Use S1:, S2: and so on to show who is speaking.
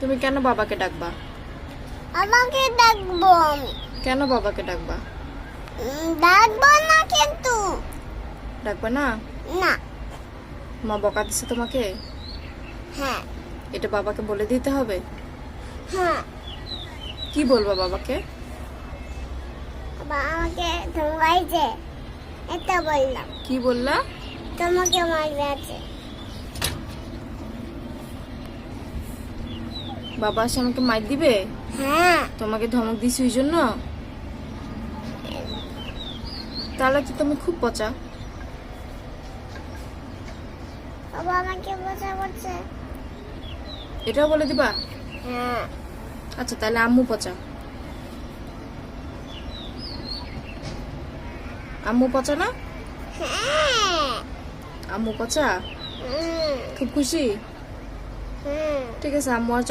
S1: তুমি কেন বাবাকে ডাকবা?
S2: আমাকে ডাকবো আমি।
S1: কেন বাবাকে ডাকবা?
S2: ডাকবো না কিন্তু।
S1: ডাকবা না?
S2: না।
S1: মা বকা দিচ্ছে তোমাকে?
S2: হ্যাঁ
S1: এটা বাবাকে বলে দিতে হবে?
S2: হ্যাঁ।
S1: কি বলবা বাবাকে?
S2: বাবা আমাকে ধমকাইছে, এটা বললাম।
S1: কি বললা?
S2: তোমাকে মারবে আছে।
S1: বাবা এসে আমাকে মার দিবে?
S2: হ্যাঁ।
S1: তোমাকে ধমক দিছি ওই জন্য? তাহলে তো তুমি খুব পচা।
S2: বাবা আমাকে বোঝা করছে।
S1: এটাও বলে দিবা?
S2: হ্যাঁ।
S1: আচ্ছা তাহলে আম্মু পচা। আম্মু পচা না?
S2: হ্যাঁ।
S1: আম্মু পচা? খুব খুশি?
S2: হুম।
S1: ঠিক আছে, আম্মু আর